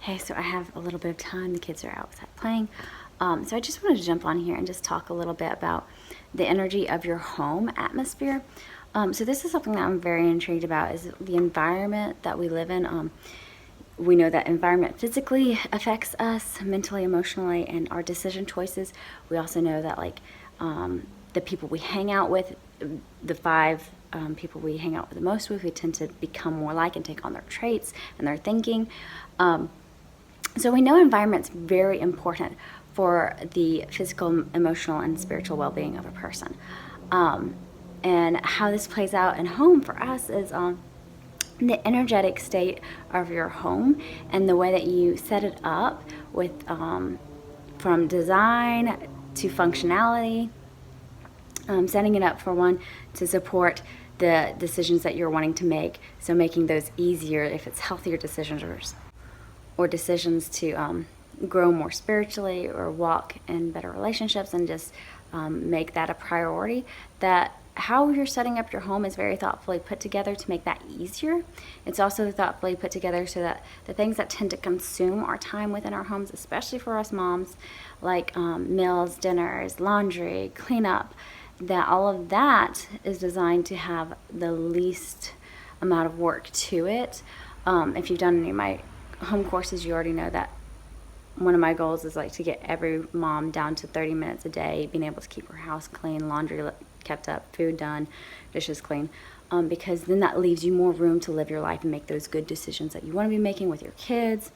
Hey, so I have a little bit of time. The kids are outside playing. So I just wanted to jump on here and just talk a little bit about the energy of your home atmosphere. So this is something that I'm very intrigued about, is the environment that we live in. We know that environment physically affects us mentally, emotionally, and our decision choices. We also know that the people we hang out with, the five people we hang out with the most with, we tend to become more like and take on their traits and their thinking. So we know environment's very important for the physical, emotional, and spiritual well-being of a person. And how this plays out in home for us is the energetic state of your home and the way that you set it up with from design to functionality, setting it up for one to support the decisions that you're wanting to make, so making those easier if it's healthier decisions or decisions to grow more spiritually or walk in better relationships, and just make that a priority. That how you're setting up your home is very thoughtfully put together to make that easier. It's also thoughtfully put together so that the things that tend to consume our time within our homes, especially for us moms, like meals, dinners, laundry, cleanup, that all of that is designed to have the least amount of work to it. If you've done any of my home courses, you already know that one of my goals is to get every mom down to 30 minutes a day, being able to keep her house clean, laundry kept up, food done, dishes clean, because then that leaves you more room to live your life and make those good decisions that you want to be making with your kids,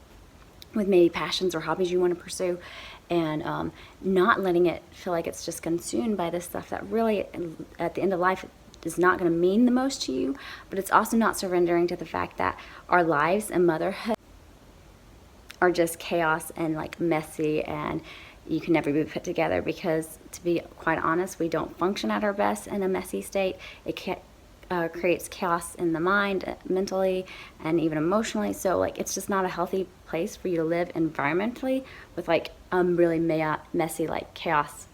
with maybe passions or hobbies you want to pursue, and not letting it feel like it's just consumed by this stuff that really at the end of life is not going to mean the most to you. But it's also not surrendering to the fact that our lives and motherhood are just chaos and messy, and you can never be put together, because to be quite honest, we don't function at our best in a messy state. It creates chaos in the mind, mentally, and even emotionally. So it's just not a healthy place for you to live environmentally with really messy, chaos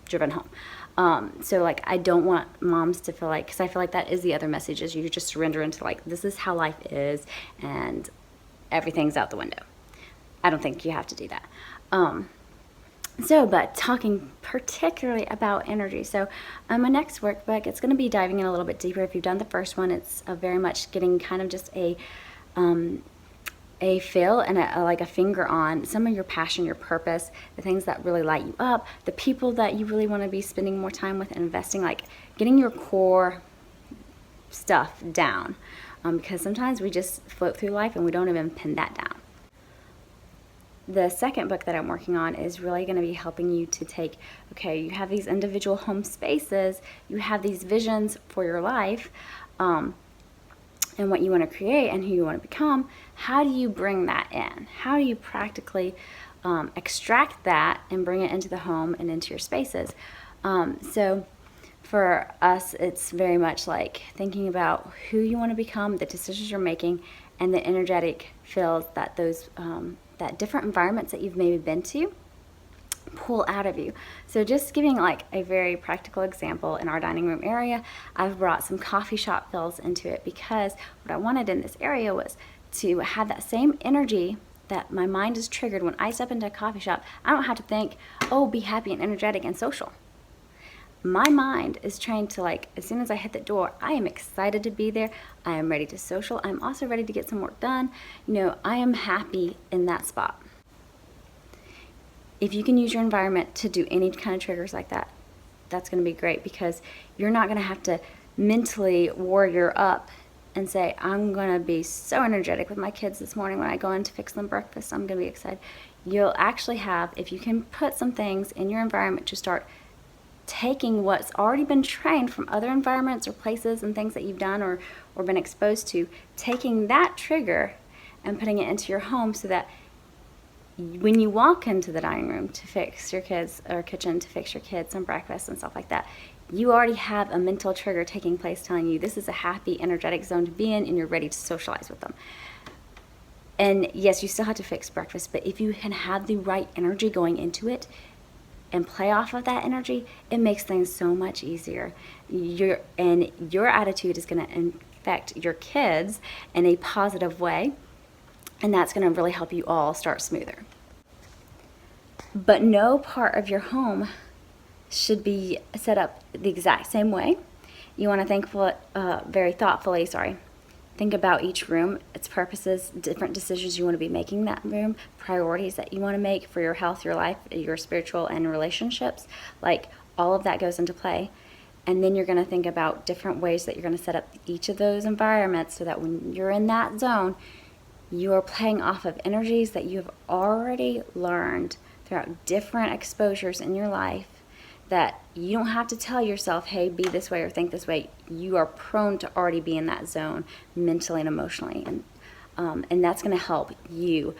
driven home. So I don't want moms to feel because I feel that is the other message, is you just surrender into this is how life is and everything's out the window. I don't think you have to do that. But talking particularly about energy. So my next workbook, it's going to be diving in a little bit deeper. If you've done the first one, it's very much getting kind of just a feel and a finger on some of your passion, your purpose, the things that really light you up, the people that you really want to be spending more time with and investing, getting your core stuff down. Because sometimes we just float through life and we don't even pin that down. The second book that I'm working on is really going to be helping you to take, you have these individual home spaces, you have these visions for your life, and what you want to create and who you want to become. How do you bring that in? How do you practically extract that and bring it into the home and into your spaces? So for us, it's very much thinking about who you want to become, the decisions you're making, and the energetic feels that those that different environments that you've maybe been to pull out of you. So just giving a very practical example, in our dining room area, I've brought some coffee shop feels into it, because what I wanted in this area was to have that same energy that my mind is triggered when I step into a coffee shop. I don't have to think, oh, be happy and energetic and social. My mind is trained to as soon as I hit the door, I am excited to be there. I am ready to social. I'm also ready to get some work done. I am happy in that spot. If you can use your environment to do any kind of triggers like that, that's going to be great, because you're not going to have to mentally warrior up and say, I'm going to be so energetic with my kids this morning when I go in to fix them breakfast. I'm going to be excited. You'll actually have, if you can put some things in your environment to start taking what's already been trained from other environments or places and things that you've done or been exposed to, taking that trigger and putting it into your home, so that when you walk into the dining room to fix your kids, or kitchen to fix your kids some breakfast and stuff like that, you already have a mental trigger taking place telling you this is a happy, energetic zone to be in, and you're ready to socialize with them. And yes, you still have to fix breakfast, but if you can have the right energy going into it and play off of that energy, it makes things so much easier. Your attitude is going to affect your kids in a positive way, And that's going to really help you all start smoother. But no part of your home should be set up the exact same way. You want to think very thoughtfully, think about each room, its purposes, different decisions you want to be making in that room, priorities that you want to make for your health, your life, your spiritual and relationships. Like, all of that goes into play. And then you're going to think about different ways that you're going to set up each of those environments so that when you're in that zone, you are playing off of energies that you have already learned throughout different exposures in your life, that you don't have to tell yourself, hey, be this way or think this way. You are prone to already be in that zone mentally and emotionally. And that's going to help you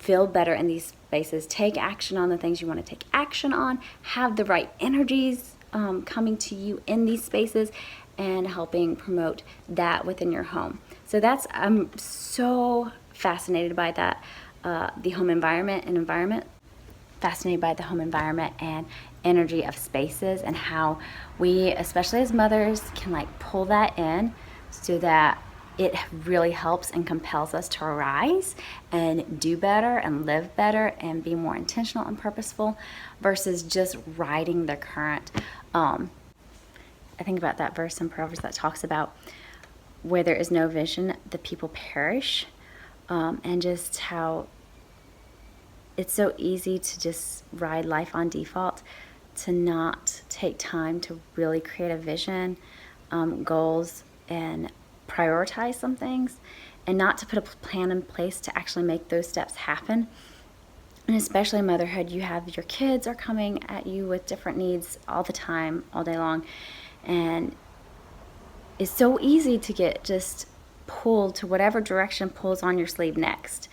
feel better in these spaces, take action on the things you want to take action on, have the right energies coming to you in these spaces, and helping promote that within your home. So I'm so fascinated by that, the home environment fascinated by the home environment and energy of spaces, and how we, especially as mothers, can like pull that in so that it really helps and compels us to rise and do better and live better and be more intentional and purposeful versus just riding the current. I think about that verse in Proverbs that talks about where there is no vision, the people perish, and just how it's so easy to just ride life on default, to not take time to really create a vision, goals, and prioritize some things, and not to put a plan in place to actually make those steps happen. And especially in motherhood, you have your kids are coming at you with different needs all the time, all day long. And it's so easy to get just pulled to whatever direction pulls on your sleeve next,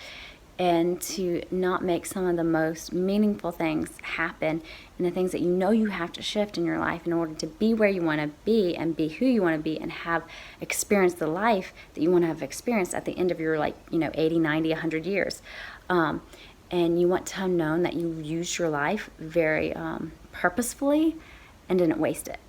and to not make some of the most meaningful things happen, and the things that you know you have to shift in your life in order to be where you want to be and be who you want to be and have experienced the life that you want to have experienced at the end of your 80, 90, 100 years. And you want to have known that you used your life very purposefully and didn't waste it.